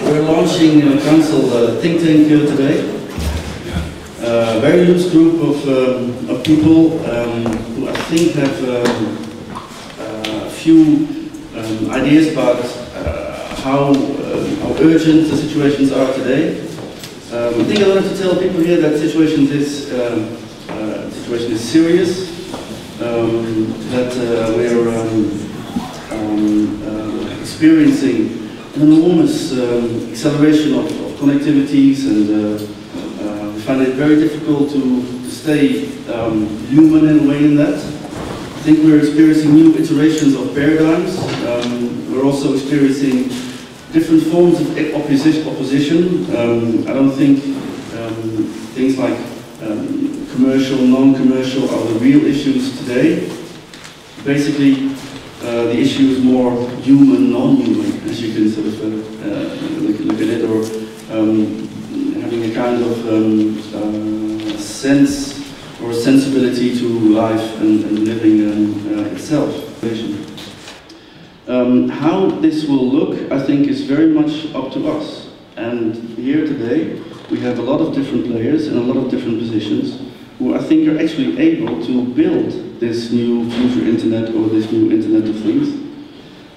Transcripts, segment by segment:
We're launching a council think tank today. A very loose group of people who I think have a few ideas about how urgent the situations are today. I think I wanted to tell people here that the situation is serious, that we're experiencing an enormous acceleration of connectivities, and we find it very difficult to stay human in a way in that. I think we're experiencing new iterations of paradigms. We're also experiencing different forms of opposition. I don't think things like commercial, non-commercial are the real issues today. Basically, the issue is more human, non-human, as you can sort of look at it, or having a kind of sense or sensibility to life and living itself. How this will look, I think, is very much up to us. And here today, we have a lot of different players in a lot of different positions who I think are actually able to build this new future internet or this new Internet of Things.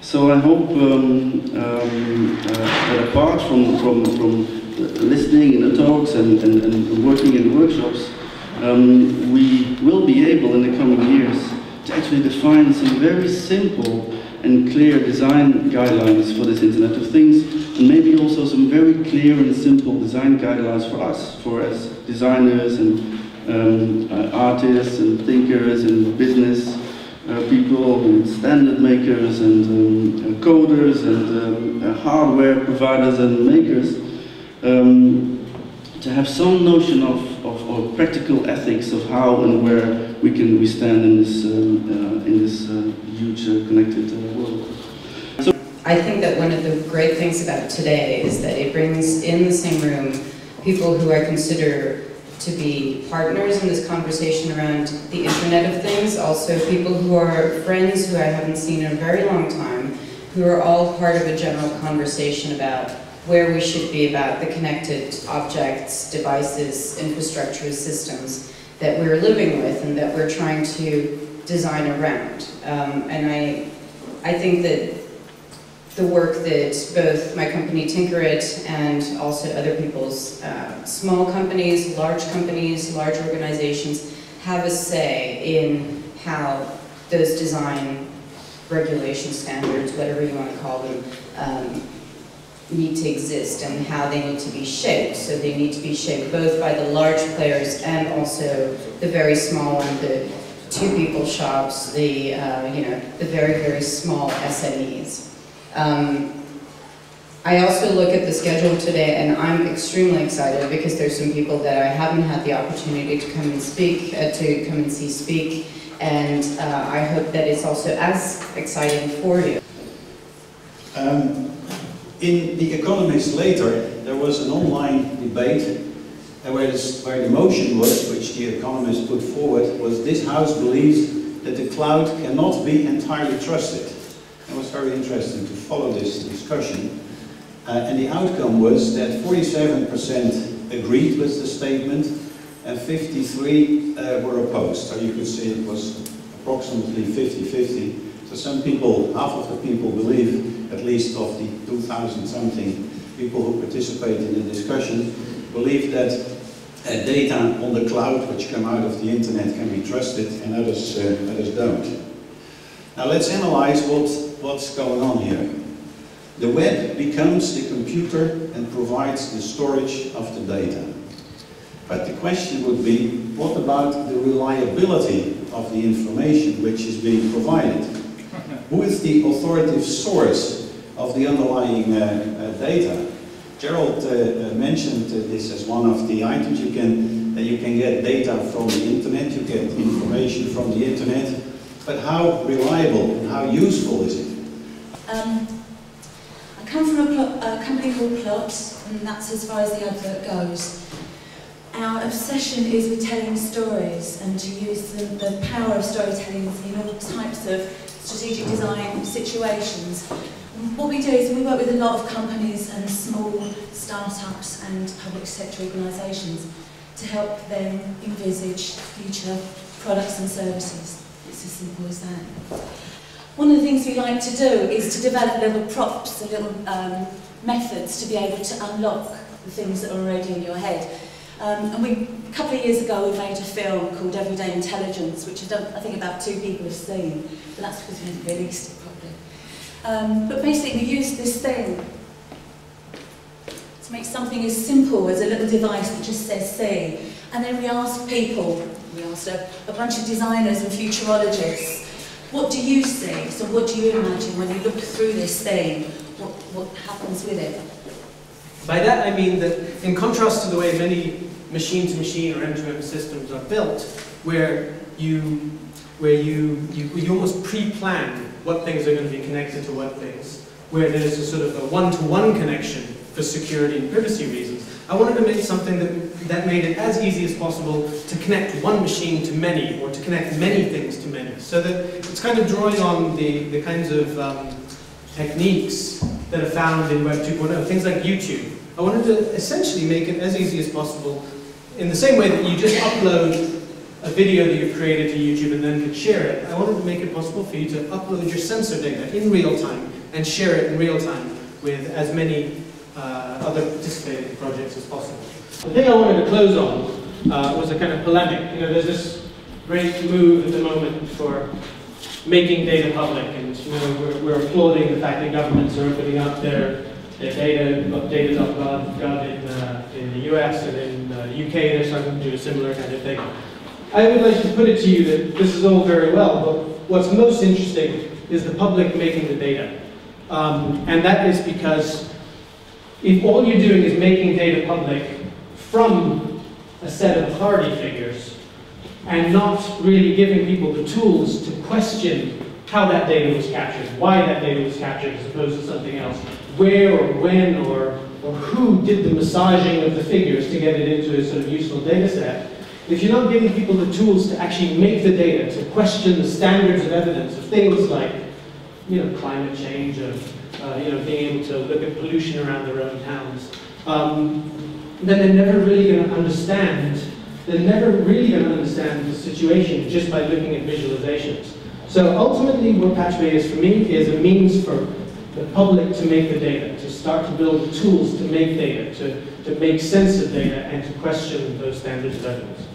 So I hope that apart from listening in the talks and working in the workshops, we will be able in the coming years to actually define some very simple and clear design guidelines for this Internet of Things, and maybe also some very clear and simple design guidelines for us, for as designers and artists and thinkers and business people and standard makers and coders and hardware providers and makers, to have some notion of practical ethics of how and where we stand in this huge connected world. So I think that one of the great things about today is that it brings in the same room people who I consider to be partners in this conversation around the Internet of Things, also people who are friends who I haven't seen in a very long time, who are all part of a general conversation about where we should be about the connected objects, devices, infrastructure, systems that we're living with and that we're trying to design around. And I think that the work that both my company Tinkerit and also other people's small companies, large organizations have a say in how those design regulation standards, whatever you want to call them, need to exist and how they need to be shaped. So they need to be shaped both by the large players and also the very small ones, the two-people shops, the very, very small SMEs. I also look at the schedule today and I'm extremely excited because there's some people that I haven't had the opportunity to come and speak, speak, and I hope that it's also as exciting for you. In The Economist later, there was an online debate where the motion was, which The Economist put forward, was this House believes that the cloud cannot be entirely trusted. It was very interesting to follow this discussion. And the outcome was that 47% agreed with the statement and 53% were opposed. So you could see it was approximately 50-50. So some people, half of the people believe, at least of the 2,000-something people who participated in the discussion, believe that data on the cloud which come out of the internet can be trusted, and others don't. Now let's analyze what's going on here. The web becomes the computer and provides the storage of the data. But the question would be, what about the reliability of the information which is being provided? Who is the authoritative source of the underlying data? Gerald mentioned this as one of the items. You can get data from the internet, you get information from the internet, but how reliable and how useful is it? I come from a company called Plot, and that's as far as the advert goes. Our obsession is with telling stories and to use the power of storytelling in all types of strategic design situations. What we do is we work with a lot of companies and small startups and public sector organisations to help them envisage future products and services. It's as simple as that. One of the things we like to do is to develop little props, little methods to be able to unlock the things that are already in your head. And a couple of years ago we made a film called Everyday Intelligence, which I think about 2 people have seen, but that's because we haven't released it properly. But basically we used this thing to make something as simple as a little device that just says see. And then we asked people, we asked a bunch of designers and futurologists, what do you see? So what do you imagine when you look through this thing? What happens with it? By that I mean that in contrast to the way many machine-to-machine or end-to-end systems are built, where you almost pre-plan what things are going to be connected to what things, where there's a sort of a one-to-one connection for security and privacy reasons. I wanted to make something that made it as easy as possible to connect one machine to many, or to connect many things to many. So that it's kind of drawing on the kinds of techniques that are found in Web 2.0, things like YouTube. I wanted to essentially make it as easy as possible in the same way that you just upload a video that you've created to YouTube and then could share it. I wanted to make it possible for you to upload your sensor data in real time and share it in real time with as many other participating projects as possible. The thing I wanted to close on was a kind of polemic. You know, there's this great move at the moment for making data public, and you know, we're applauding the fact that governments are opening up their data, data.gov in the US, and in the UK they're starting to do a similar kind of thing. I would like to put it to you that this is all very well, but what's most interesting is the public making the data. And that is because if all you're doing is making data public from a set of authority figures, and not really giving people the tools to question how that data was captured, why that data was captured as opposed to something else, where or when or who did the massaging of the figures to get it into a sort of useful data set. If you're not giving people the tools to actually make the data, to question the standards of evidence of things like, you know, climate change, of you know, being able to look at pollution around their own towns, then they're never really going to understand. They're never really going to understand the situation just by looking at visualizations. So ultimately, what Patchway is for me is a means for the public to make the data, to start to build the tools to make data, to make sense of data, and to question those standards of evidence.